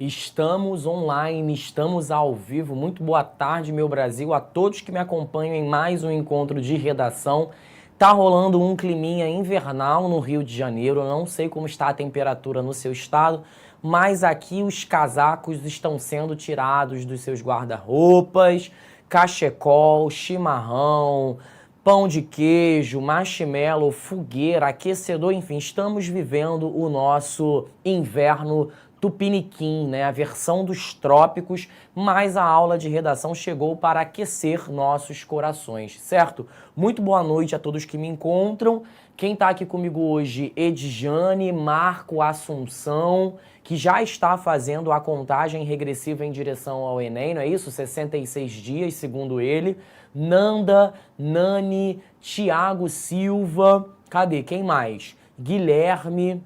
Estamos online, estamos ao vivo. Muito boa tarde, meu Brasil, a todos que me acompanham em mais um encontro de redação. Tá rolando um climinha invernal no Rio de Janeiro. Eu não sei como está a temperatura no seu estado, mas aqui os casacos estão sendo tirados dos seus guarda-roupas, cachecol, chimarrão, pão de queijo, marshmallow, fogueira, aquecedor, enfim, estamos vivendo o nosso inverno tupiniquim, né? A versão dos trópicos, mas a aula de redação chegou para aquecer nossos corações, certo? Muito boa noite a todos que me encontram. Quem está aqui comigo hoje, Edjane, Marco Assunção, que já está fazendo a contagem regressiva em direção ao Enem, não é isso? 66 dias, segundo ele. Nanda, Nani, Tiago Silva, cadê? Quem mais? Guilherme.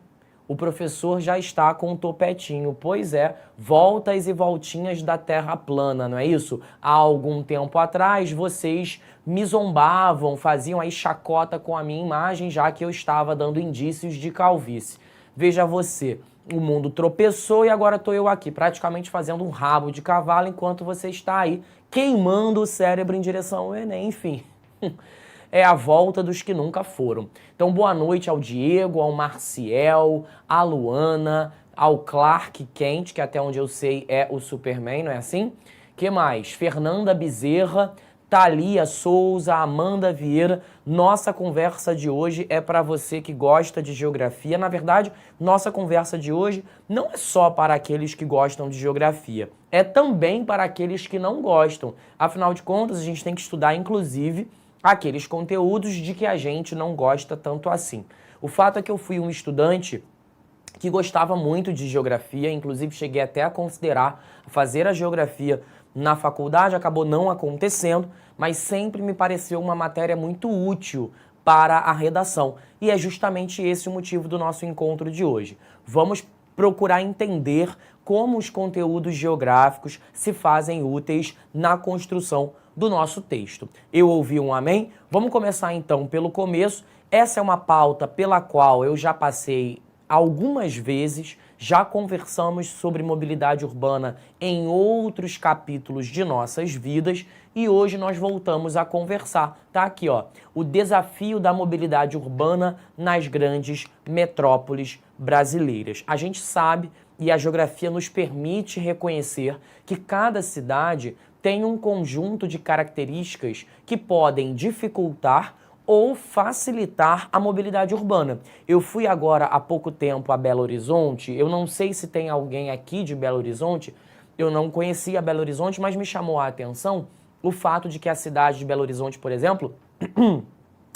O professor já está com o topetinho. Pois é, voltas e voltinhas da Terra plana, não é isso? Há algum tempo atrás, vocês me zombavam, faziam aí chacota com a minha imagem, já que eu estava dando indícios de calvície. Veja você, o mundo tropeçou e agora estou eu aqui, praticamente fazendo um rabo de cavalo, enquanto você está aí queimando o cérebro em direção ao Enem, enfim. É a volta dos que nunca foram. Então, boa noite ao Diego, ao Marciel, à Luana, ao Clark Kent, que até onde eu sei é o Superman, não é assim? Que mais? Fernanda Bezerra, Thalia Souza, Amanda Vieira. Nossa conversa de hoje é para você que gosta de geografia. Na verdade, nossa conversa de hoje não é só para aqueles que gostam de geografia, é também para aqueles que não gostam. Afinal de contas, a gente tem que estudar, inclusive, aqueles conteúdos de que a gente não gosta tanto assim. O fato é que eu fui um estudante que gostava muito de geografia, inclusive cheguei até a considerar fazer a geografia na faculdade, acabou não acontecendo, mas sempre me pareceu uma matéria muito útil para a redação. E é justamente esse o motivo do nosso encontro de hoje. Vamos procurar entender como os conteúdos geográficos se fazem úteis na construção do nosso texto. Eu ouvi um amém? Vamos começar então pelo começo. Essa é uma pauta pela qual eu já passei algumas vezes, já conversamos sobre mobilidade urbana em outros capítulos de nossas vidas e hoje nós voltamos a conversar. Tá aqui, ó, o desafio da mobilidade urbana nas grandes metrópoles brasileiras. A gente sabe e a geografia nos permite reconhecer que cada cidade tem um conjunto de características que podem dificultar ou facilitar a mobilidade urbana. Eu fui agora há pouco tempo a Belo Horizonte, eu não sei se tem alguém aqui de Belo Horizonte, eu não conhecia Belo Horizonte, mas me chamou a atenção o fato de que a cidade de Belo Horizonte, por exemplo,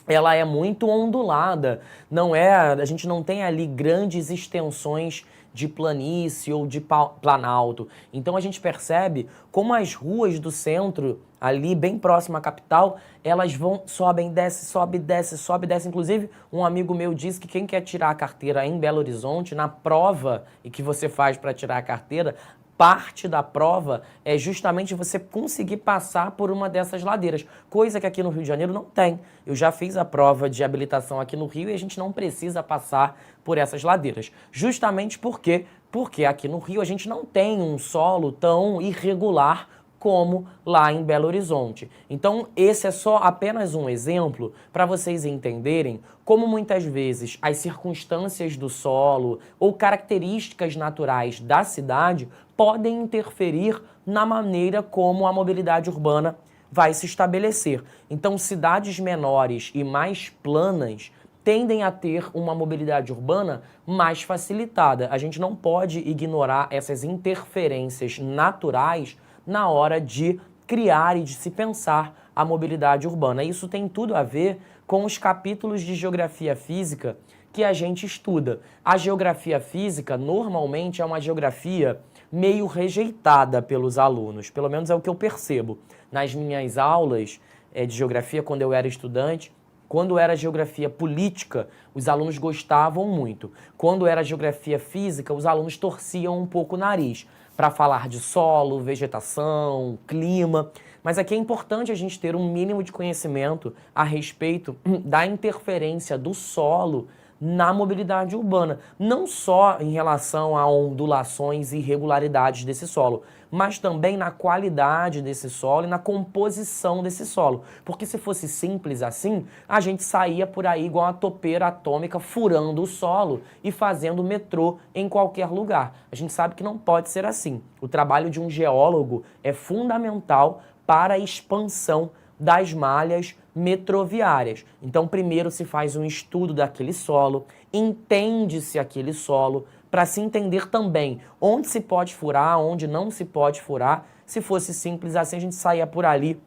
ela é muito ondulada, não é, a gente não tem ali grandes extensões de planície ou de planalto. Então a gente percebe como as ruas do centro, ali bem próximo à capital, elas vão, sobem, desce, sobe, desce, sobe, desce. Inclusive, um amigo meu disse que quem quer tirar a carteira em Belo Horizonte, na prova e que você faz para tirar a carteira, parte da prova é justamente você conseguir passar por uma dessas ladeiras, coisa que aqui no Rio de Janeiro não tem. Eu já fiz a prova de habilitação aqui no Rio e a gente não precisa passar por essas ladeiras. Justamente porque aqui no Rio a gente não tem um solo tão irregular como lá em Belo Horizonte. Então, esse é só apenas um exemplo para vocês entenderem como muitas vezes as circunstâncias do solo ou características naturais da cidade podem interferir na maneira como a mobilidade urbana vai se estabelecer. Então, cidades menores e mais planas tendem a ter uma mobilidade urbana mais facilitada. A gente não pode ignorar essas interferências naturais na hora de criar e de se pensar a mobilidade urbana. Isso tem tudo a ver com os capítulos de geografia física que a gente estuda. A geografia física normalmente é uma geografia meio rejeitada pelos alunos, pelo menos é o que eu percebo. Nas minhas aulas de geografia, quando eu era estudante, quando era geografia política, os alunos gostavam muito. Quando era geografia física, os alunos torciam um pouco o nariz para falar de solo, vegetação, clima. Mas aqui é importante a gente ter um mínimo de conhecimento a respeito da interferência do solo na mobilidade urbana, não só em relação a ondulações e irregularidades desse solo, mas também na qualidade desse solo e na composição desse solo. Porque se fosse simples assim, a gente saía por aí igual uma topeira atômica furando o solo e fazendo metrô em qualquer lugar. A gente sabe que não pode ser assim. O trabalho de um geólogo é fundamental para a expansão das malhas metroviárias. Então, primeiro se faz um estudo daquele solo, entende-se aquele solo, para se entender também onde se pode furar, onde não se pode furar. Se fosse simples assim, a gente saía por ali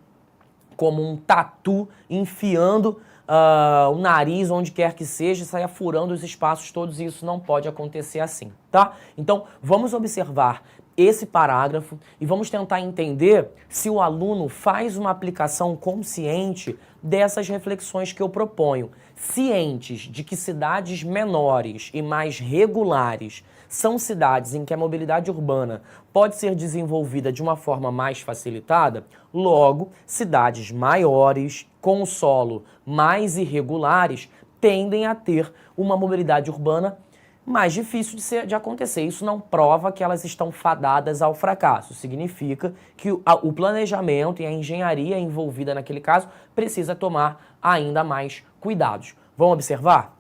como um tatu, enfiando o nariz onde quer que seja, saia furando os espaços todos, e isso não pode acontecer assim, tá? Então, vamos observar esse parágrafo e vamos tentar entender se o aluno faz uma aplicação consciente dessas reflexões que eu proponho, cientes de que cidades menores e mais regulares são cidades em que a mobilidade urbana pode ser desenvolvida de uma forma mais facilitada. Logo, cidades maiores, com solo mais irregulares, tendem a ter uma mobilidade urbana mais difícil de acontecer. Isso não prova que elas estão fadadas ao fracasso. Significa que o planejamento e a engenharia envolvida naquele caso precisa tomar ainda mais cuidados. Vamos observar?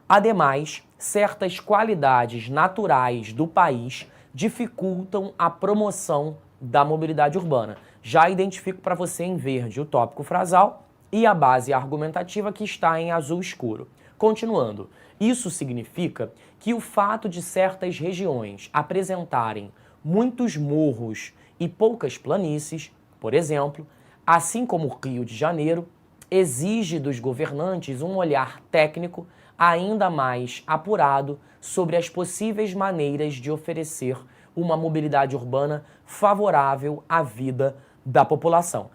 Ademais, certas qualidades naturais do país dificultam a promoção da mobilidade urbana. Já identifico para você em verde o tópico frasal e a base argumentativa que está em azul escuro. Continuando, isso significa que o fato de certas regiões apresentarem muitos morros e poucas planícies, por exemplo, assim como o Rio de Janeiro, exige dos governantes um olhar técnico ainda mais apurado sobre as possíveis maneiras de oferecer uma mobilidade urbana favorável à vida da população.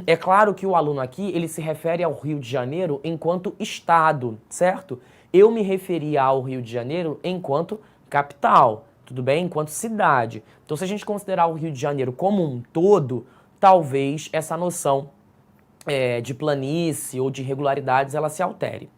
É claro que o aluno aqui, ele se refere ao Rio de Janeiro enquanto estado, certo? Eu me referia ao Rio de Janeiro enquanto capital, tudo bem? Enquanto cidade. Então, se a gente considerar o Rio de Janeiro como um todo, talvez essa noção de planície ou de irregularidades ela se altere.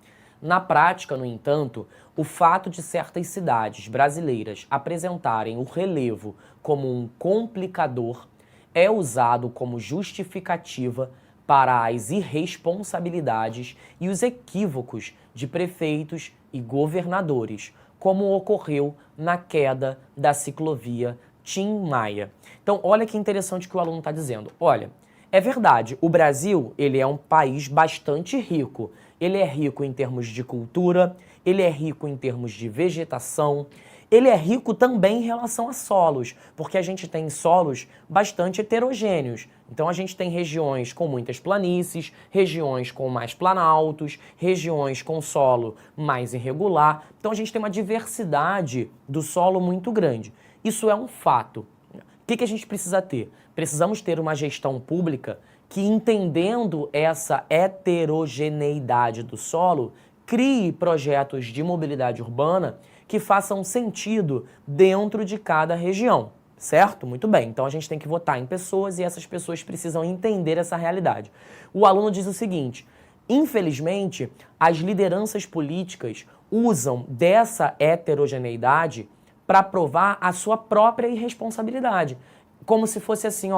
Na prática, no entanto, o fato de certas cidades brasileiras apresentarem o relevo como um complicador é usado como justificativa para as irresponsabilidades e os equívocos de prefeitos e governadores, como ocorreu na queda da ciclovia Tim Maia. Então, olha que interessante que o aluno está dizendo. Olha, é verdade, o Brasil ele é um país bastante rico. Ele é rico em termos de cultura, ele é rico em termos de vegetação, ele é rico também em relação a solos, porque a gente tem solos bastante heterogêneos. Então a gente tem regiões com muitas planícies, regiões com mais planaltos, regiões com solo mais irregular. Então a gente tem uma diversidade do solo muito grande. Isso é um fato. O que a gente precisa ter? Precisamos ter uma gestão pública que, entendendo essa heterogeneidade do solo, crie projetos de mobilidade urbana que façam sentido dentro de cada região, certo? Muito bem, então a gente tem que votar em pessoas e essas pessoas precisam entender essa realidade. O aluno diz o seguinte: infelizmente, as lideranças políticas usam dessa heterogeneidade para provar a sua própria irresponsabilidade. Como se fosse assim,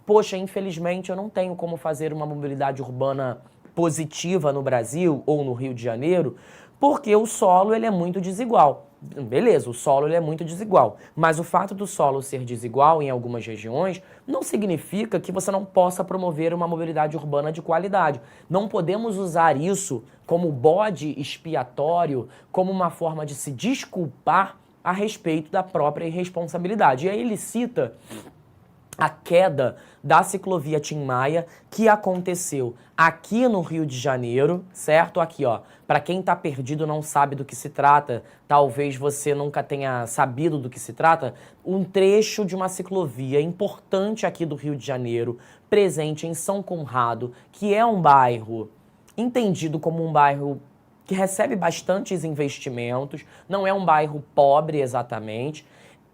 poxa, infelizmente eu não tenho como fazer uma mobilidade urbana positiva no Brasil ou no Rio de Janeiro, porque o solo ele é muito desigual. Beleza, o solo ele é muito desigual, mas o fato do solo ser desigual em algumas regiões não significa que você não possa promover uma mobilidade urbana de qualidade. Não podemos usar isso como bode expiatório, como uma forma de se desculpar a respeito da própria irresponsabilidade. E aí ele cita a queda da ciclovia Tim Maia, que aconteceu aqui no Rio de Janeiro, certo? Aqui, para quem tá perdido, não sabe do que se trata, talvez você nunca tenha sabido do que se trata, um trecho de uma ciclovia importante aqui do Rio de Janeiro, presente em São Conrado, que é um bairro entendido como um bairro que recebe bastantes investimentos, não é um bairro pobre exatamente.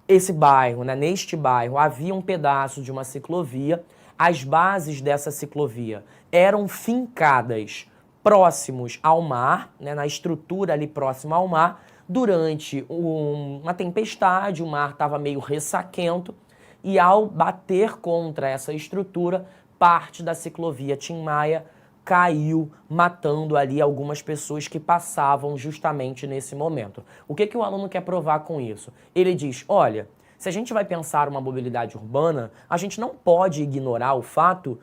Esse bairro, neste bairro, havia um pedaço de uma ciclovia. As bases dessa ciclovia eram fincadas próximos ao mar, né, na estrutura ali próxima ao mar, durante uma tempestade, o mar estava meio ressaquento, e ao bater contra essa estrutura, parte da ciclovia Tim Maia caiu, matando ali algumas pessoas que passavam justamente nesse momento. O que o aluno quer provar com isso? Ele diz, olha, se a gente vai pensar uma mobilidade urbana, a gente não pode ignorar o fato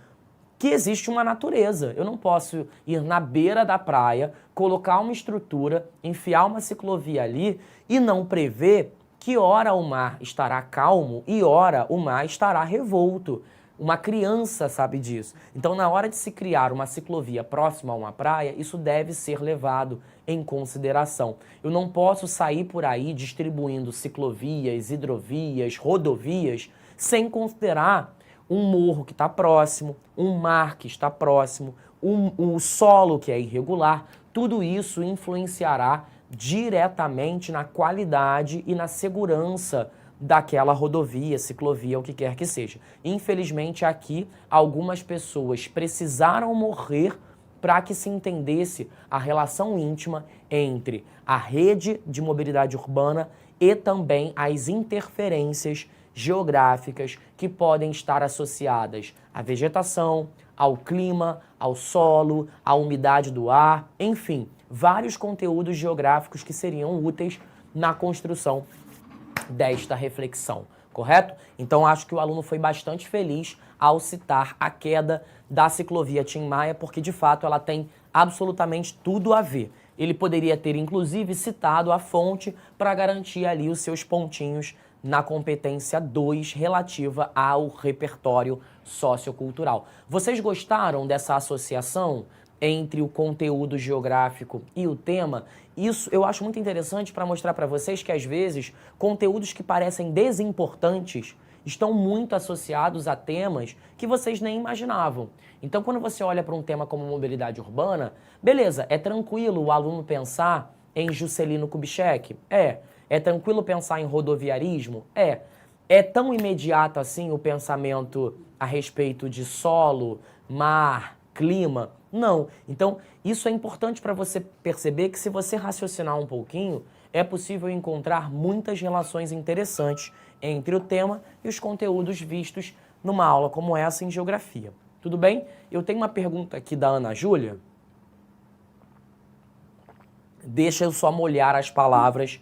que existe uma natureza. Eu não posso ir na beira da praia, colocar uma estrutura, enfiar uma ciclovia ali e não prever que ora o mar estará calmo e ora o mar estará revolto. Uma criança sabe disso. Então, na hora de se criar uma ciclovia próxima a uma praia, isso deve ser levado em consideração. Eu não posso sair por aí distribuindo ciclovias, hidrovias, rodovias, sem considerar um morro que está próximo, um mar que está próximo, o solo que é irregular. Tudo isso influenciará diretamente na qualidade e na segurança daquela rodovia, ciclovia, o que quer que seja. Infelizmente, aqui, algumas pessoas precisaram morrer para que se entendesse a relação íntima entre a rede de mobilidade urbana e também as interferências geográficas que podem estar associadas à vegetação, ao clima, ao solo, à umidade do ar, enfim, vários conteúdos geográficos que seriam úteis na construção desta reflexão, correto? Então, acho que o aluno foi bastante feliz ao citar a queda da ciclovia Tim Maia, porque, de fato, ela tem absolutamente tudo a ver. Ele poderia ter, inclusive, citado a fonte para garantir ali os seus pontinhos na competência 2 relativa ao repertório sociocultural. Vocês gostaram dessa associação entre o conteúdo geográfico e o tema? Isso eu acho muito interessante para mostrar para vocês que, às vezes, conteúdos que parecem desimportantes estão muito associados a temas que vocês nem imaginavam. Então, quando você olha para um tema como mobilidade urbana, beleza, é tranquilo o aluno pensar em Juscelino Kubitschek? É tranquilo pensar em rodoviarismo? É tão imediato assim o pensamento a respeito de solo, mar, clima? Não. Então, isso é importante para você perceber que, se você raciocinar um pouquinho, é possível encontrar muitas relações interessantes entre o tema e os conteúdos vistos numa aula como essa em geografia. Tudo bem? Eu tenho uma pergunta aqui da Ana Júlia. Deixa eu só molhar as palavras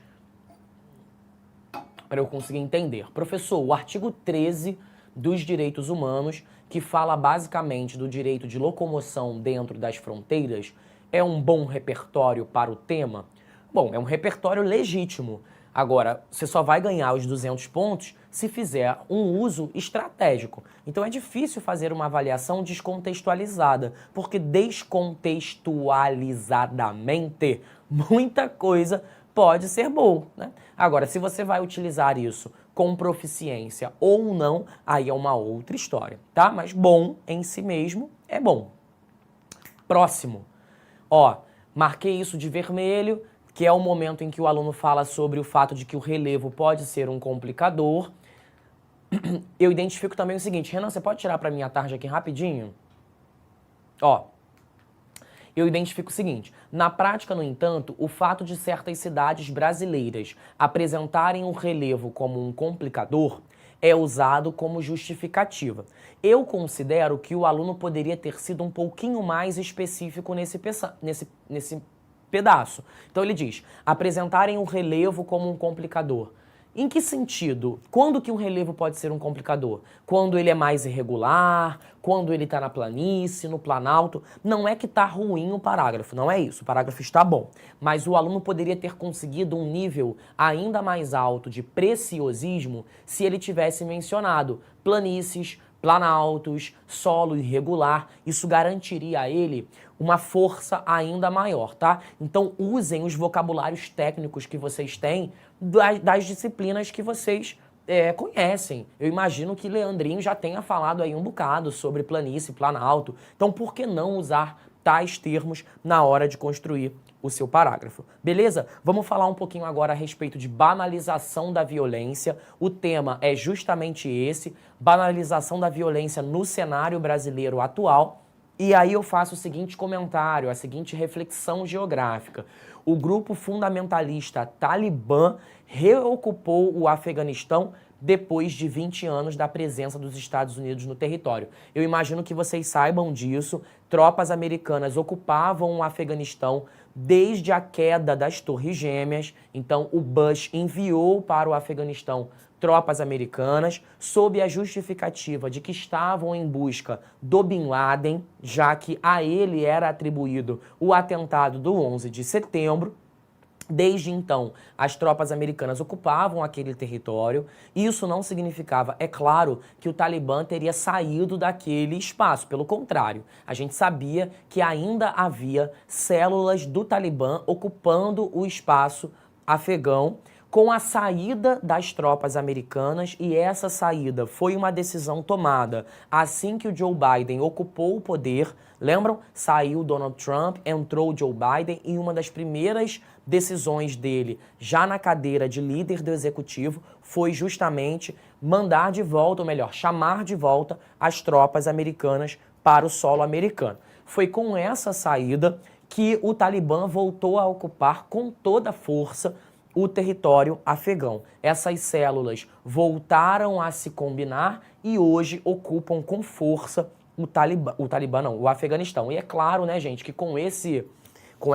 para eu conseguir entender. Professor, o artigo 13 dos direitos humanos, que fala basicamente do direito de locomoção dentro das fronteiras, é um bom repertório para o tema? Bom, é um repertório legítimo. Agora, você só vai ganhar os 200 pontos se fizer um uso estratégico. Então é difícil fazer uma avaliação descontextualizada, porque descontextualizadamente muita coisa pode ser bom, né? Agora, se você vai utilizar isso com proficiência ou não, aí é uma outra história, tá? Mas bom em si mesmo é bom. Próximo. Ó, marquei isso de vermelho, que é o momento em que o aluno fala sobre o fato de que o relevo pode ser um complicador. Eu identifico também o seguinte, Renan, você pode tirar para mim a tarja aqui rapidinho? Ó, eu identifico o seguinte, na prática, no entanto, o fato de certas cidades brasileiras apresentarem o relevo como um complicador é usado como justificativa. Eu considero que o aluno poderia ter sido um pouquinho mais específico nesse pedaço. Então ele diz, apresentarem o relevo como um complicador. Em que sentido? Quando que um relevo pode ser um complicador? Quando ele é mais irregular, quando ele está na planície, no planalto. Não é que está ruim o parágrafo, não é isso. O parágrafo está bom. Mas o aluno poderia ter conseguido um nível ainda mais alto de preciosismo se ele tivesse mencionado planícies, planaltos, solo irregular. Isso garantiria a ele uma força ainda maior, tá? Então usem os vocabulários técnicos que vocês têm das disciplinas que vocês conhecem. Eu imagino que Leandrinho já tenha falado aí um bocado sobre planície, planalto. Então por que não usar tais termos na hora de construir o seu parágrafo? Beleza? Vamos falar um pouquinho agora a respeito de banalização da violência. O tema é justamente esse, banalização da violência no cenário brasileiro atual. E aí eu faço o seguinte comentário, a seguinte reflexão geográfica. O grupo fundamentalista Talibã reocupou o Afeganistão depois de 20 anos da presença dos Estados Unidos no território. Eu imagino que vocês saibam disso. Tropas americanas ocupavam o Afeganistão desde a queda das Torres Gêmeas. Então, o Bush enviou para o Afeganistão tropas americanas sob a justificativa de que estavam em busca do Bin Laden, já que a ele era atribuído o atentado do 11 de setembro. Desde então, as tropas americanas ocupavam aquele território. Isso não significava, é claro, que o Talibã teria saído daquele espaço. Pelo contrário, a gente sabia que ainda havia células do Talibã ocupando o espaço afegão com a saída das tropas americanas, e essa saída foi uma decisão tomada assim que o Joe Biden ocupou o poder. Lembram? Saiu Donald Trump, entrou o Joe Biden, e uma das primeiras decisões dele, já na cadeira de líder do executivo, foi justamente mandar de volta, ou melhor, chamar de volta as tropas americanas para o solo americano. Foi com essa saída que o Talibã voltou a ocupar com toda a força o território afegão. Essas células voltaram a se combinar e hoje ocupam com força o Afeganistão. E é claro, né, gente, que com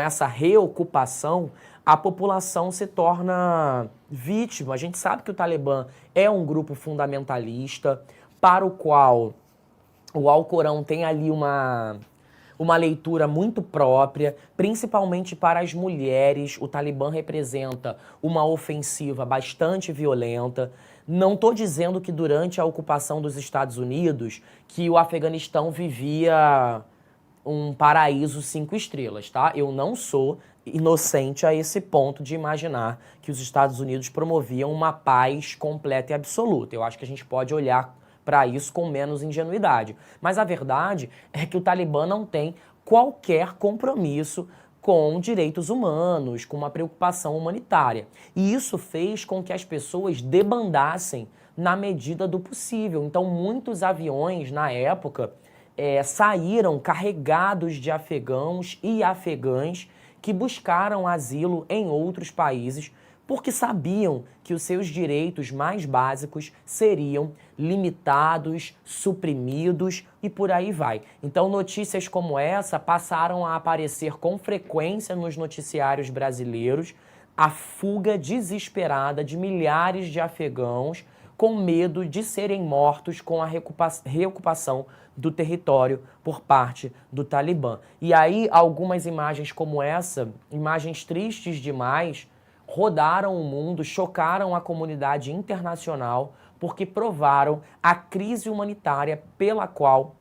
essa reocupação, a população se torna vítima. A gente sabe que o Talibã é um grupo fundamentalista para o qual o Alcorão tem ali uma leitura muito própria, principalmente para as mulheres. O Talibã representa uma ofensiva bastante violenta. Não estou dizendo que durante a ocupação dos Estados Unidos que o Afeganistão vivia um paraíso 5 estrelas, tá? Eu não sou inocente a esse ponto de imaginar que os Estados Unidos promoviam uma paz completa e absoluta. Eu acho que a gente pode olhar para isso com menos ingenuidade. Mas a verdade é que o Talibã não tem qualquer compromisso com direitos humanos, com uma preocupação humanitária. E isso fez com que as pessoas debandassem na medida do possível. Então, muitos aviões, na época, saíram carregados de afegãos e afegãs que buscaram asilo em outros países, porque sabiam que os seus direitos mais básicos seriam limitados, suprimidos e por aí vai. Então, notícias como essa passaram a aparecer com frequência nos noticiários brasileiros, a fuga desesperada de milhares de afegãos com medo de serem mortos com a reocupação do território por parte do Talibã. E aí, algumas imagens como essa, imagens tristes demais, rodaram o mundo, chocaram a comunidade internacional, porque provaram a crise humanitária pela qual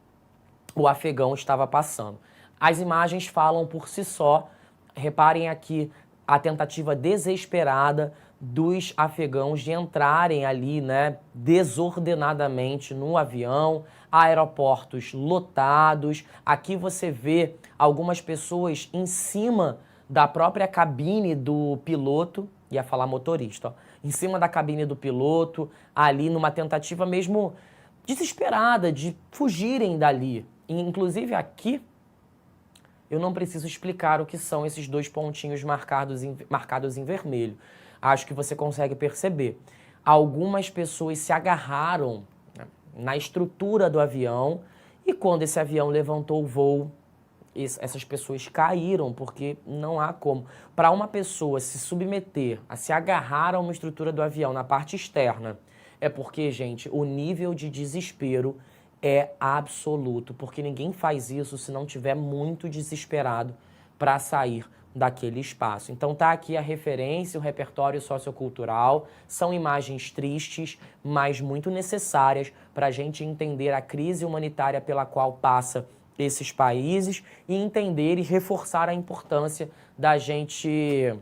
o afegão estava passando. As imagens falam por si só. Reparem aqui a tentativa desesperada dos afegãos de entrarem ali, né, desordenadamente no avião, aeroportos lotados. Aqui você vê algumas pessoas em cima da própria cabine do piloto, ia falar motorista, ó, em cima da cabine do piloto, ali numa tentativa mesmo desesperada de fugirem dali. E, inclusive aqui, eu não preciso explicar o que são esses 2 pontinhos marcados em vermelho. Acho que você consegue perceber. Algumas pessoas se agarraram, né, na estrutura do avião, e quando esse avião levantou o voo, essas pessoas caíram, porque não há como. Para uma pessoa se submeter, a se agarrar a uma estrutura do avião na parte externa, é porque, gente, o nível de desespero é absoluto, porque ninguém faz isso se não tiver muito desesperado para sair daquele espaço. Então tá aqui a referência, o repertório sociocultural. São imagens tristes, mas muito necessárias para a gente entender a crise humanitária pela qual passa esses países e entender e reforçar a importância da gente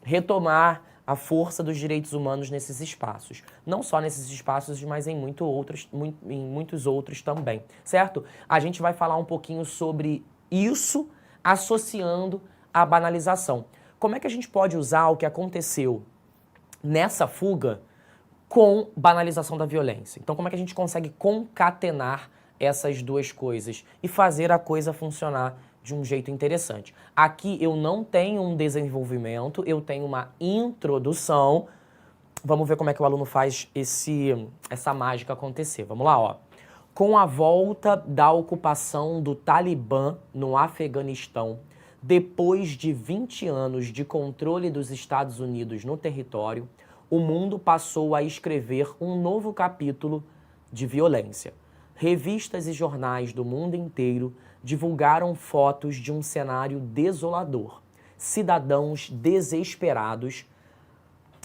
retomar a força dos direitos humanos nesses espaços. Não só nesses espaços, mas em muitos outros também, certo? A gente vai falar um pouquinho sobre isso associando a banalização. Como é que a gente pode usar o que aconteceu nessa fuga com banalização da violência? Então, como é que a gente consegue concatenar essas duas coisas e fazer a coisa funcionar de um jeito interessante. Aqui eu não tenho um desenvolvimento, eu tenho uma introdução. Vamos ver como é que o aluno faz essa mágica acontecer. Vamos lá, ó. Com a volta da ocupação do Talibã no Afeganistão, depois de 20 anos de controle dos Estados Unidos no território, o mundo passou a escrever um novo capítulo de violência. Revistas e jornais do mundo inteiro divulgaram fotos de um cenário desolador. Cidadãos desesperados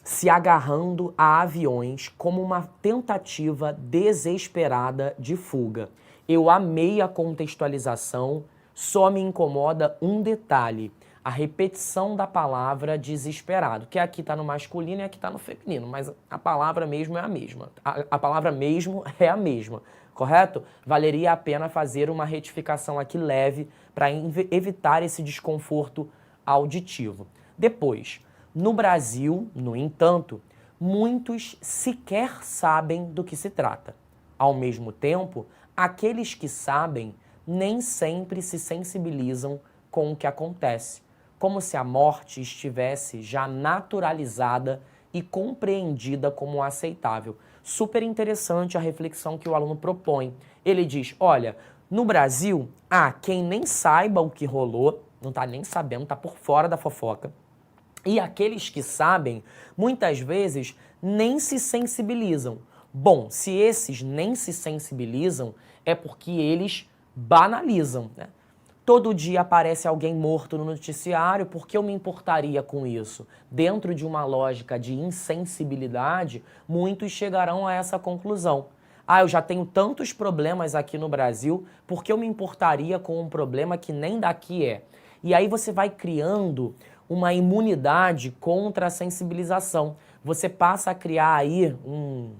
se agarrando a aviões como uma tentativa desesperada de fuga. Eu amei a contextualização, só me incomoda um detalhe, a repetição da palavra desesperado, que aqui está no masculino e aqui está no feminino, mas a palavra mesmo é a mesma. A palavra mesmo é a mesma, correto? Valeria a pena fazer uma retificação aqui leve para evitar esse desconforto auditivo. Depois, no Brasil, no entanto, muitos sequer sabem do que se trata. Ao mesmo tempo, aqueles que sabem nem sempre se sensibilizam com o que acontece, como se a morte estivesse já naturalizada e compreendida como aceitável. Super interessante a reflexão que o aluno propõe. Ele diz, olha, no Brasil, há quem nem saiba o que rolou, não está nem sabendo, está por fora da fofoca. E aqueles que sabem, muitas vezes, nem se sensibilizam. Bom, se esses nem se sensibilizam, é porque eles banalizam, né? Todo dia aparece alguém morto no noticiário, por que eu me importaria com isso? Dentro de uma lógica de insensibilidade, muitos chegarão a essa conclusão. Ah, eu já tenho tantos problemas aqui no Brasil, por que eu me importaria com um problema que nem daqui é? E aí você vai criando uma imunidade contra a sensibilização. Você passa a criar aí um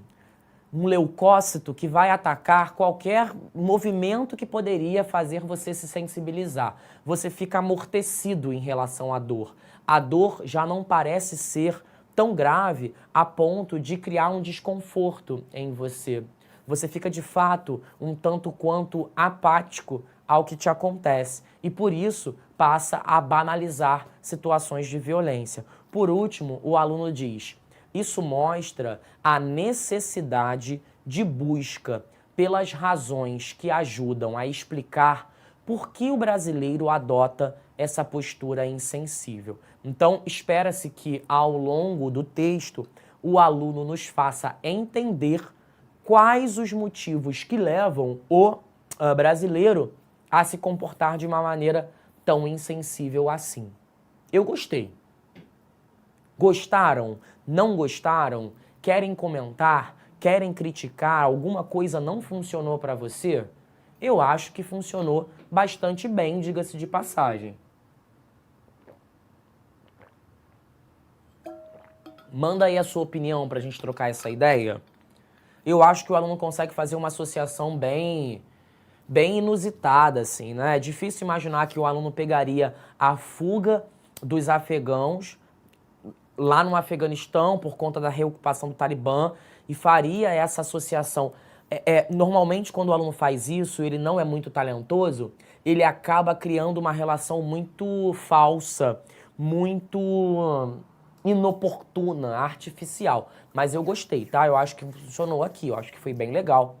leucócito que vai atacar qualquer movimento que poderia fazer você se sensibilizar. Você fica amortecido em relação à dor. A dor já não parece ser tão grave a ponto de criar um desconforto em você. Você fica, de fato, um tanto quanto apático ao que te acontece e, por isso, passa a banalizar situações de violência. Por último, o aluno diz, isso mostra a necessidade de busca pelas razões que ajudam a explicar por que o brasileiro adota essa postura insensível. Então, espera-se que, ao longo do texto, o aluno nos faça entender quais os motivos que levam o brasileiro a se comportar de uma maneira tão insensível assim. Eu gostei. Gostaram? Não gostaram? Querem comentar? Querem criticar? Alguma coisa não funcionou para você? Eu acho que funcionou bastante bem, diga-se de passagem. Manda aí a sua opinião para a gente trocar essa ideia. Eu acho que o aluno consegue fazer uma associação bem inusitada, assim, né? É difícil imaginar que o aluno pegaria a fuga dos afegãos lá no Afeganistão por conta da reocupação do Talibã e faria essa associação. Normalmente, quando o aluno faz isso, ele não é muito talentoso, ele acaba criando uma relação muito falsa, muito inoportuna, artificial. Mas eu gostei, tá? Eu acho que funcionou aqui, eu acho que foi bem legal.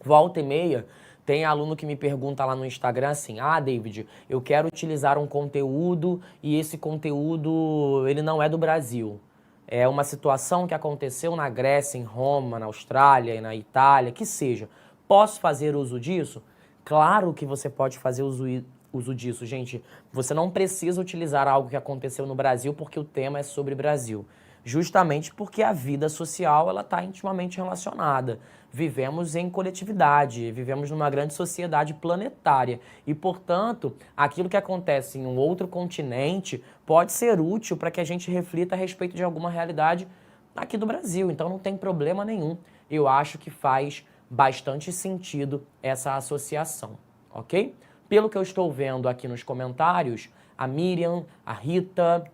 Volta e meia, tem aluno que me pergunta lá no Instagram assim, ah, David, eu quero utilizar um conteúdo e esse conteúdo, ele não é do Brasil. É uma situação que aconteceu na Grécia, em Roma, na Austrália, na Itália, que seja. Posso fazer uso disso? Claro que você pode fazer uso disso, gente. Você não precisa utilizar algo que aconteceu no Brasil porque o tema é sobre Brasil. Justamente porque a vida social ela está intimamente relacionada. Vivemos em coletividade, vivemos numa grande sociedade planetária e, portanto, aquilo que acontece em um outro continente pode ser útil para que a gente reflita a respeito de alguma realidade aqui do Brasil. Então não tem problema nenhum. Eu acho que faz bastante sentido essa associação, ok? Pelo que eu estou vendo aqui nos comentários, a Miriam, a Rita,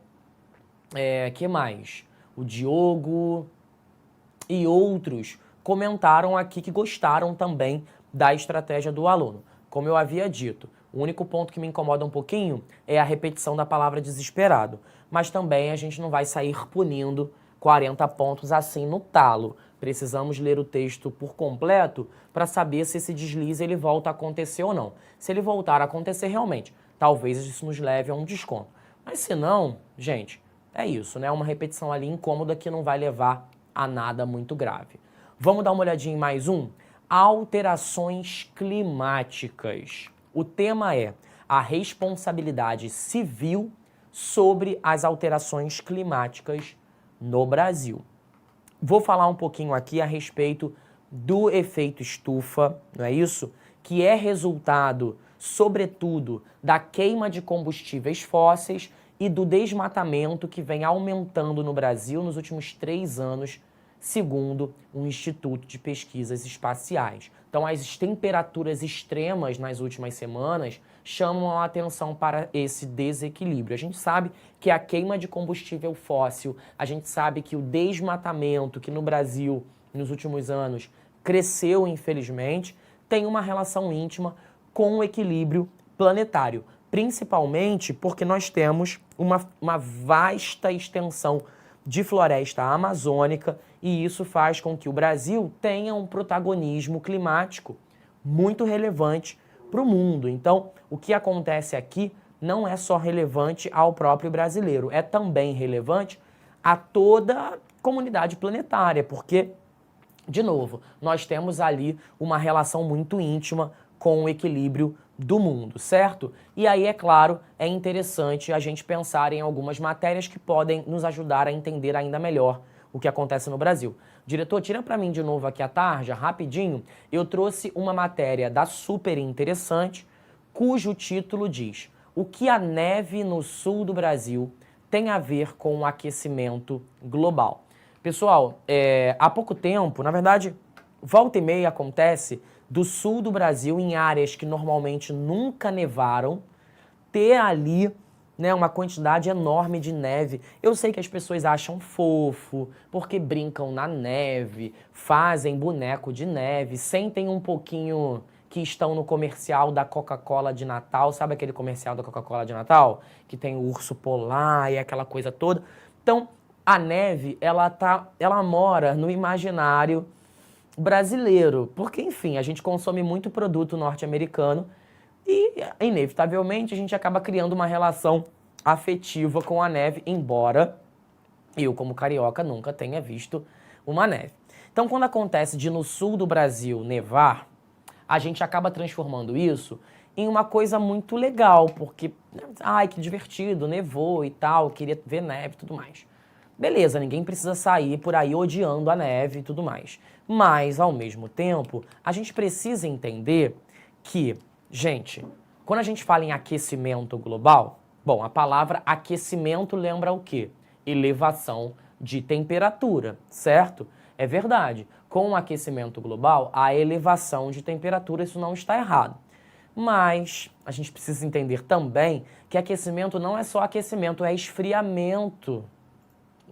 que mais? O Diogo e outros comentaram aqui que gostaram também da estratégia do aluno. Como eu havia dito, o único ponto que me incomoda um pouquinho é a repetição da palavra desesperado. Mas também a gente não vai sair punindo 40 pontos assim no talo. Precisamos ler o texto por completo para saber se esse deslize ele volta a acontecer ou não. Se ele voltar a acontecer realmente, talvez isso nos leve a um desconto. Mas se não, gente, é isso, né? Uma repetição ali incômoda que não vai levar a nada muito grave. Vamos dar uma olhadinha em mais um? Alterações climáticas. O tema é a responsabilidade civil sobre as alterações climáticas no Brasil. Vou falar um pouquinho aqui a respeito do efeito estufa, não é isso? Que é resultado, sobretudo, da queima de combustíveis fósseis e do desmatamento que vem aumentando no Brasil nos últimos 3 anos, segundo o Instituto de Pesquisas Espaciais. Então, as temperaturas extremas nas últimas semanas chamam a atenção para esse desequilíbrio. A gente sabe que a queima de combustível fóssil, a gente sabe que o desmatamento, que no Brasil, nos últimos anos, cresceu, infelizmente, tem uma relação íntima com o equilíbrio planetário, principalmente porque nós temos uma vasta extensão de floresta amazônica e isso faz com que o Brasil tenha um protagonismo climático muito relevante para o mundo. Então, o que acontece aqui não é só relevante ao próprio brasileiro, é também relevante a toda a comunidade planetária, porque, de novo, nós temos ali uma relação muito íntima com o equilíbrio do mundo, certo? E aí, é claro, é interessante a gente pensar em algumas matérias que podem nos ajudar a entender ainda melhor o que acontece no Brasil. Diretor, tira para mim de novo aqui a tarja, rapidinho. Eu trouxe uma matéria da Super Interessante, cujo título diz: o que a neve no sul do Brasil tem a ver com o aquecimento global. Pessoal, há pouco tempo, na verdade, volta e meia acontece do sul do Brasil, em áreas que normalmente nunca nevaram, ter ali, né, uma quantidade enorme de neve. Eu sei que as pessoas acham fofo, porque brincam na neve, fazem boneco de neve, sentem um pouquinho que estão no comercial da Coca-Cola de Natal. Sabe aquele comercial da Coca-Cola de Natal? Que tem o urso polar e aquela coisa toda. Então, a neve, ela mora no imaginário brasileiro, porque, enfim, a gente consome muito produto norte-americano e, inevitavelmente, a gente acaba criando uma relação afetiva com a neve, embora eu, como carioca, nunca tenha visto uma neve. Então, quando acontece de no sul do Brasil nevar, a gente acaba transformando isso em uma coisa muito legal, porque, ai, que divertido, nevou e tal, queria ver neve e tudo mais. Beleza, ninguém precisa sair por aí odiando a neve e tudo mais. Mas, ao mesmo tempo, a gente precisa entender que, gente, quando a gente fala em aquecimento global, bom, a palavra aquecimento lembra o quê? Elevação de temperatura, certo? É verdade. Com o aquecimento global, a elevação de temperatura, isso não está errado. Mas a gente precisa entender também que aquecimento não é só aquecimento, é esfriamento.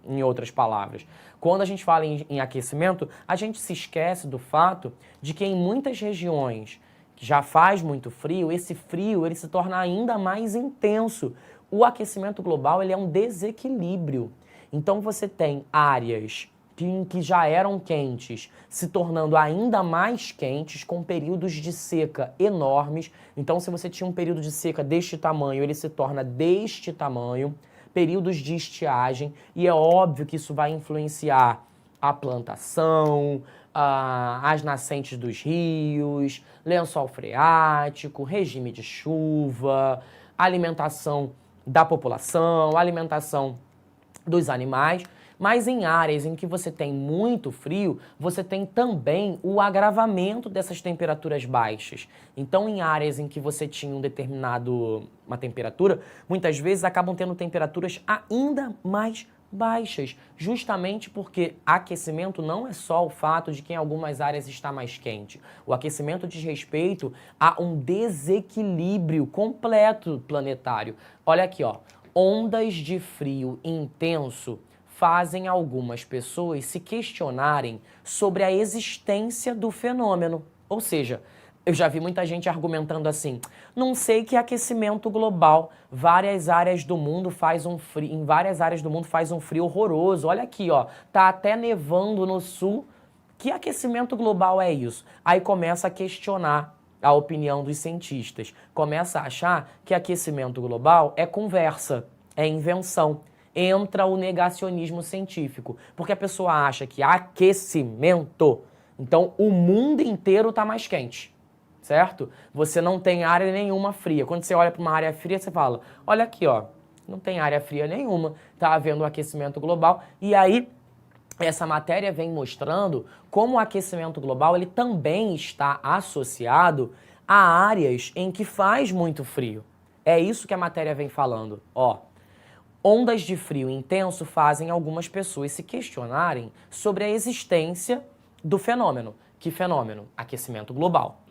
Em outras palavras, quando a gente fala em aquecimento, a gente se esquece do fato de que em muitas regiões que já faz muito frio, esse frio ele se torna ainda mais intenso. O aquecimento global ele é um desequilíbrio. Então você tem áreas que já eram quentes se tornando ainda mais quentes, com períodos de seca enormes. Então, se você tinha um período de seca deste tamanho, ele se torna deste tamanho. Períodos de estiagem, e é óbvio que isso vai influenciar a plantação, as nascentes dos rios, lençol freático, regime de chuva, alimentação da população, alimentação dos animais. Mas em áreas em que você tem muito frio, você tem também o agravamento dessas temperaturas baixas. Então, em áreas em que você tinha uma temperatura, muitas vezes acabam tendo temperaturas ainda mais baixas, justamente porque aquecimento não é só o fato de que em algumas áreas está mais quente. O aquecimento diz respeito a um desequilíbrio completo planetário. Olha aqui, ó, ondas de frio intenso fazem algumas pessoas se questionarem sobre a existência do fenômeno. Ou seja, Eu já vi muita gente argumentando assim, não sei que aquecimento global, várias áreas do mundo faz um frio, em várias áreas do mundo faz um frio horroroso. Olha aqui, ó, tá até nevando no sul. Que aquecimento global é isso? Aí começa a questionar a opinião dos cientistas. Começa a achar que aquecimento global é conversa, é invenção. Entra o negacionismo científico, porque a pessoa acha que aquecimento, então o mundo inteiro tá mais quente. Certo? Você não tem área nenhuma fria. Quando você olha para uma área fria, você fala, olha aqui, ó, não tem área fria nenhuma, tá havendo um aquecimento global. E aí, essa matéria vem mostrando como o aquecimento global ele também está associado a áreas em que faz muito frio. É isso que a matéria vem falando. Ó, ondas de frio intenso fazem algumas pessoas se questionarem sobre a existência do fenômeno. Que fenômeno? Aquecimento global.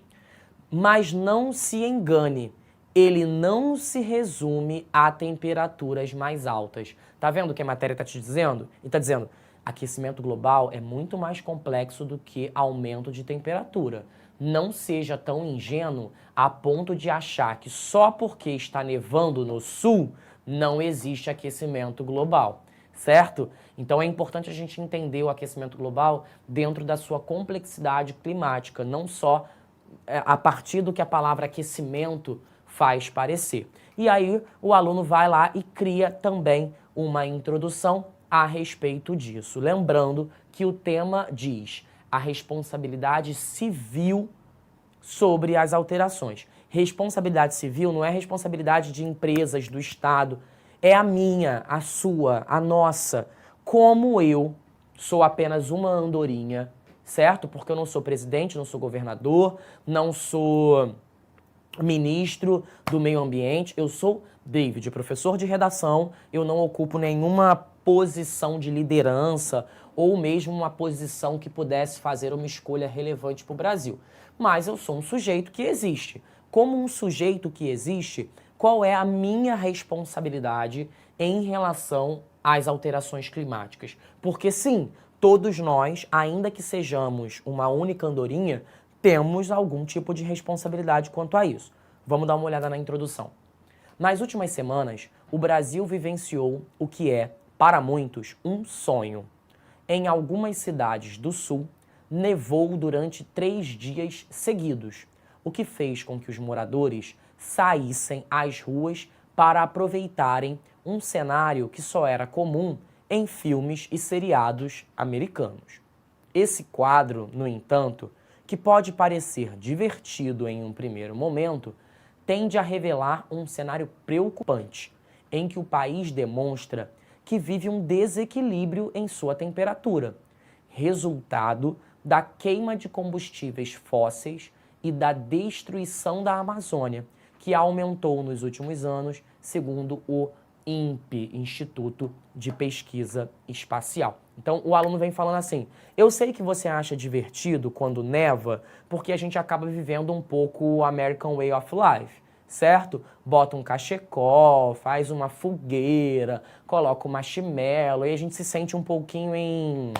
Mas não se engane, ele não se resume a temperaturas mais altas. Tá vendo o que a matéria está te dizendo? E está dizendo, aquecimento global é muito mais complexo do que aumento de temperatura. Não seja tão ingênuo a ponto de achar que só porque está nevando no sul não existe aquecimento global, certo? Então é importante a gente entender o aquecimento global dentro da sua complexidade climática, não só a partir do que a palavra aquecimento faz parecer. E aí o aluno vai lá e cria também uma introdução a respeito disso. Lembrando que o tema diz a responsabilidade civil sobre as alterações. Responsabilidade civil não é responsabilidade de empresas, do Estado, é a minha, a sua, a nossa. Como eu sou apenas uma andorinha, certo? Porque eu não sou presidente, não sou governador, não sou ministro do meio ambiente, eu sou David, professor de redação, eu não ocupo nenhuma posição de liderança ou mesmo uma posição que pudesse fazer uma escolha relevante para o Brasil. Mas eu sou um sujeito que existe. Como um sujeito que existe, qual é a minha responsabilidade em relação às alterações climáticas? Porque sim, todos nós, ainda que sejamos uma única andorinha, temos algum tipo de responsabilidade quanto a isso. Vamos dar uma olhada na introdução. Nas últimas semanas, o Brasil vivenciou o que é, para muitos, um sonho. Em algumas cidades do sul, nevou durante 3 dias seguidos, o que fez com que os moradores saíssem às ruas para aproveitarem um cenário que só era comum em filmes e seriados americanos. Esse quadro, no entanto, que pode parecer divertido em um primeiro momento, tende a revelar um cenário preocupante, em que o país demonstra que vive um desequilíbrio em sua temperatura, resultado da queima de combustíveis fósseis e da destruição da Amazônia, que aumentou nos últimos anos, segundo o INPE, Instituto de Pesquisa Espacial. Então, o aluno vem falando assim, eu sei que você acha divertido quando neva, porque a gente acaba vivendo um pouco o American Way of Life, certo? Bota um cachecol, faz uma fogueira, coloca um marshmallow, e a gente se sente um pouquinho em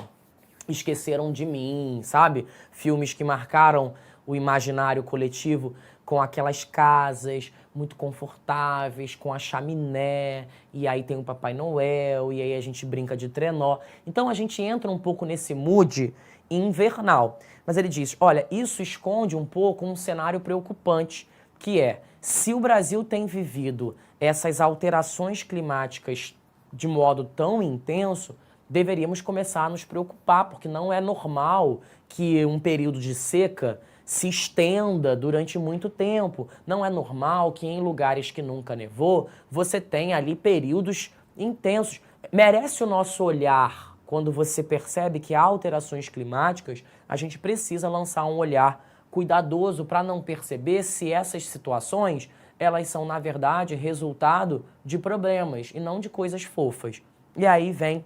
Esqueceram de Mim, sabe? Filmes que marcaram o imaginário coletivo com aquelas casas muito confortáveis, com a chaminé, e aí tem o Papai Noel, e aí a gente brinca de trenó. Então a gente entra um pouco nesse mood invernal. Mas ele diz, olha, isso esconde um pouco um cenário preocupante, que é, se o Brasil tem vivido essas alterações climáticas de modo tão intenso, deveríamos começar a nos preocupar, porque não é normal que um período de seca se estenda durante muito tempo. Não é normal que em lugares que nunca nevou, você tenha ali períodos intensos. Merece o nosso olhar quando você percebe que há alterações climáticas, a gente precisa lançar um olhar cuidadoso para não perceber se essas situações, elas são, na verdade, resultado de problemas e não de coisas fofas. E aí vem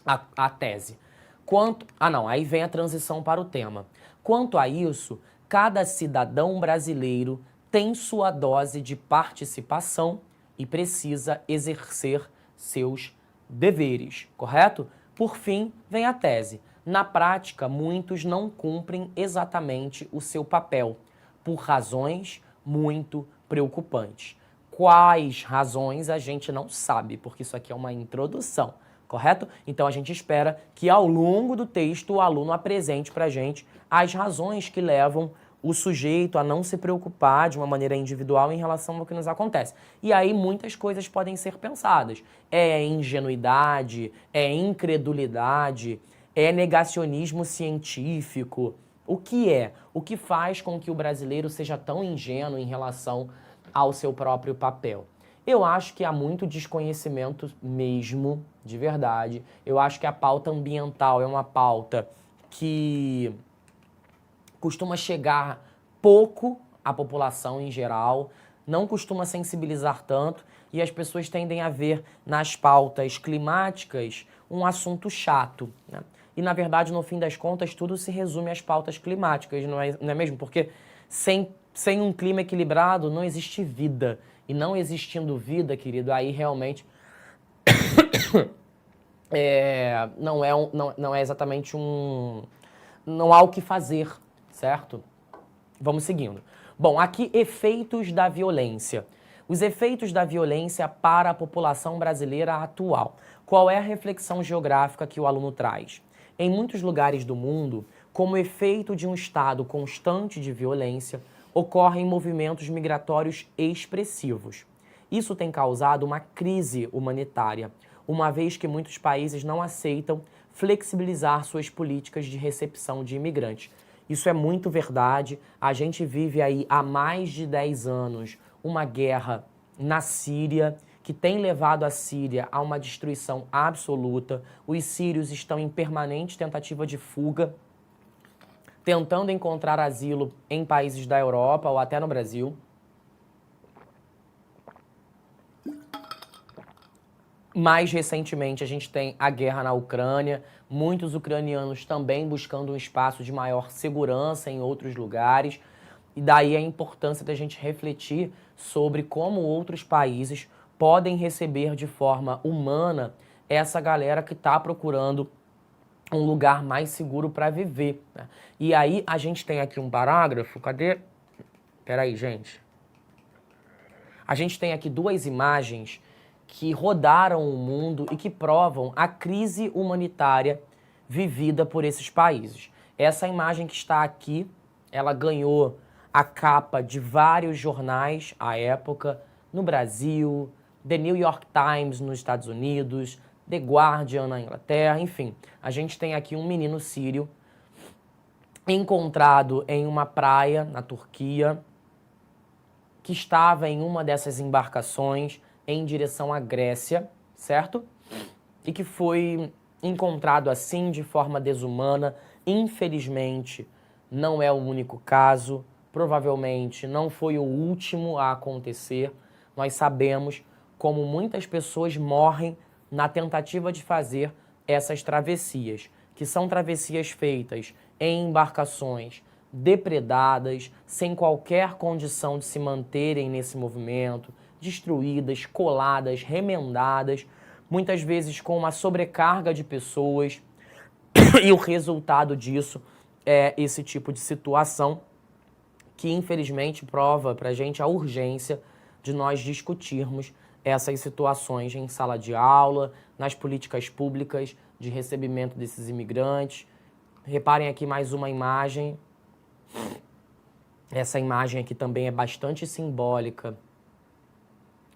a tese. Aí vem a transição para o tema. Quanto a isso, cada cidadão brasileiro tem sua dose de participação e precisa exercer seus deveres, correto? Por fim, vem a tese. Na prática, muitos não cumprem exatamente o seu papel. por razões muito preocupantes. Quais razões a gente não sabe, porque isso aqui é uma introdução, correto? Então a gente espera que ao longo do texto o aluno apresente para a gente as razões que levam o sujeito a não se preocupar de uma maneira individual em relação ao que nos acontece. E aí muitas coisas podem ser pensadas. É ingenuidade, é incredulidade, é negacionismo científico. O que é? O que faz com que o brasileiro seja tão ingênuo em relação ao seu próprio papel? Eu acho que há muito desconhecimento mesmo, de verdade. Eu acho que a pauta ambiental é uma pauta que costuma chegar pouco à população em geral, não costuma sensibilizar tanto e as pessoas tendem a ver nas pautas climáticas um assunto chato, né? E, na verdade, no fim das contas, tudo se resume às pautas climáticas, não é mesmo? Porque sem um clima equilibrado não existe vida. E não existindo vida, querido, aí realmente não é exatamente não há o que fazer, certo? Vamos seguindo. Bom, aqui efeitos da violência. Os efeitos da violência para a população brasileira atual. Qual é a reflexão geográfica que o aluno traz? Em muitos lugares do mundo, como efeito de um estado constante de violência, ocorrem movimentos migratórios expressivos. Isso tem causado uma crise humanitária, uma vez que muitos países não aceitam flexibilizar suas políticas de recepção de imigrantes. Isso é muito verdade. A gente vive aí há mais de 10 anos uma guerra na Síria, que tem levado a Síria a uma destruição absoluta. Os sírios estão em permanente tentativa de fuga, tentando encontrar asilo em países da Europa ou até no Brasil. Mais recentemente, a gente tem a guerra na Ucrânia, muitos ucranianos também buscando um espaço de maior segurança em outros lugares. E daí a importância da gente refletir sobre como outros países podem receber de forma humana essa galera que está procurando um lugar mais seguro para viver, né? E aí a gente tem aqui um parágrafo, cadê? Peraí, gente. A gente tem aqui duas imagens que rodaram o mundo e que provam a crise humanitária vivida por esses países. Essa imagem que está aqui, ela ganhou a capa de vários jornais à época, no Brasil, The New York Times nos Estados Unidos, The Guardian na Inglaterra, enfim. A gente tem aqui um menino sírio encontrado em uma praia na Turquia, que estava em uma dessas embarcações em direção à Grécia, certo? E que foi encontrado assim de forma desumana. Infelizmente, não é o único caso, provavelmente não foi o último a acontecer. Nós sabemos como muitas pessoas morrem na tentativa de fazer essas travessias, que são travessias feitas em embarcações depredadas, sem qualquer condição de se manterem nesse movimento, destruídas, coladas, remendadas, muitas vezes com uma sobrecarga de pessoas, e o resultado disso é esse tipo de situação que infelizmente prova pra gente a urgência de nós discutirmos essas situações em sala de aula, nas políticas públicas de recebimento desses imigrantes. Reparem aqui mais uma imagem. Essa imagem aqui também é bastante simbólica.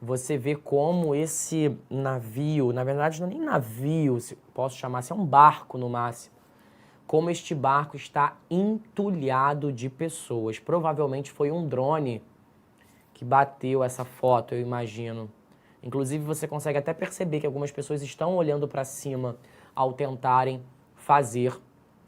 Você vê como esse navio, na verdade não é nem navio, posso chamar assim, é um barco no máximo, como este barco está entulhado de pessoas. Provavelmente foi um drone que bateu essa foto, eu imagino. Inclusive você consegue até perceber que algumas pessoas estão olhando para cima ao tentarem fazer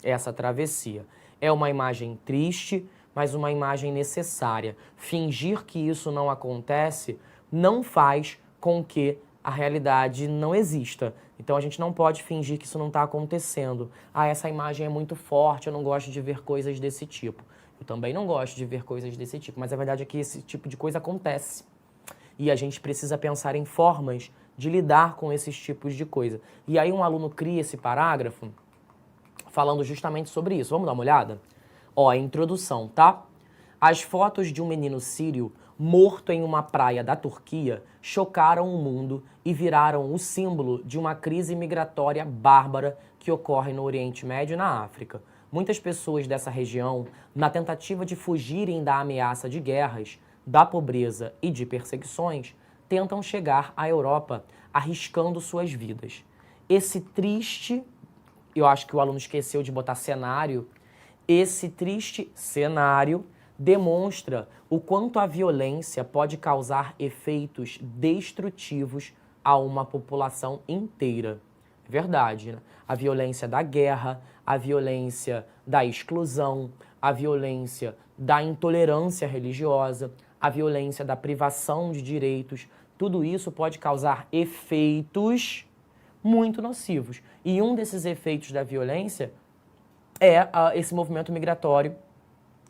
essa travessia. É uma imagem triste, mas uma imagem necessária. Fingir que isso não acontece não faz com que a realidade não exista. Então a gente não pode fingir que isso não está acontecendo. Ah, essa imagem é muito forte, eu não gosto de ver coisas desse tipo. Eu também não gosto de ver coisas desse tipo, mas a verdade é que esse tipo de coisa acontece. E a gente precisa pensar em formas de lidar com esses tipos de coisa. E aí um aluno cria esse parágrafo falando justamente sobre isso. Vamos dar uma olhada? Ó, a introdução, tá? As fotos de um menino sírio morto em uma praia da Turquia chocaram o mundo e viraram o símbolo de uma crise migratória bárbara que ocorre no Oriente Médio e na África. Muitas pessoas dessa região, na tentativa de fugirem da ameaça de guerras, da pobreza e de perseguições, tentam chegar à Europa arriscando suas vidas. Esse triste, eu acho que o aluno esqueceu de botar cenário, esse triste cenário demonstra o quanto a violência pode causar efeitos destrutivos a uma população inteira. É verdade, né? A violência da guerra, a violência da exclusão, a violência da intolerância religiosa, a violência da privação de direitos, tudo isso pode causar efeitos muito nocivos. E um desses efeitos da violência é esse movimento migratório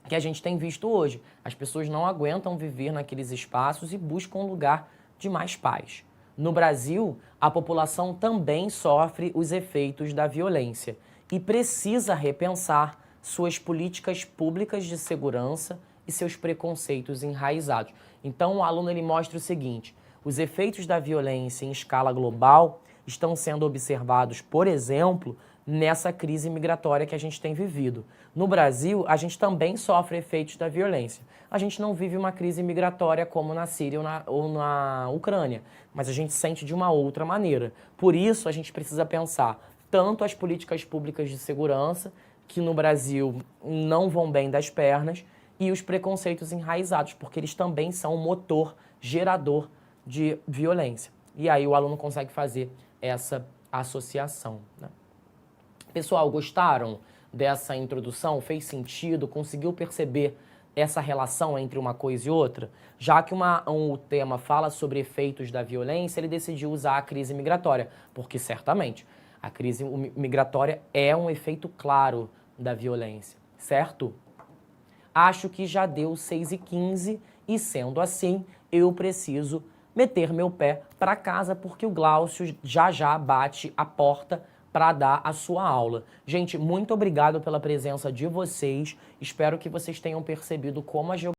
que a gente tem visto hoje. As pessoas não aguentam viver naqueles espaços e buscam um lugar de mais paz. No Brasil, a população também sofre os efeitos da violência e precisa repensar suas políticas públicas de segurança e seus preconceitos enraizados. Então, o aluno ele mostra o seguinte: os efeitos da violência em escala global estão sendo observados, por exemplo, nessa crise migratória que a gente tem vivido. No Brasil, a gente também sofre efeitos da violência. A gente não vive uma crise migratória como na Síria ou na Ucrânia, mas a gente sente de uma outra maneira. Por isso, a gente precisa pensar tanto as políticas públicas de segurança, que no Brasil não vão bem das pernas, e os preconceitos enraizados, porque eles também são um motor gerador de violência. E aí o aluno consegue fazer essa associação, né? Pessoal, gostaram dessa introdução? Fez sentido? Conseguiu perceber essa relação entre uma coisa e outra? Já que o tema fala sobre efeitos da violência, ele decidiu usar a crise migratória, porque certamente a crise migratória é um efeito claro da violência, certo? Acho que já deu 6h15 e, sendo assim, eu preciso meter meu pé para casa porque o Glaucio já bate a porta para dar a sua aula. Gente, muito obrigado pela presença de vocês. Espero que vocês tenham percebido como a geografia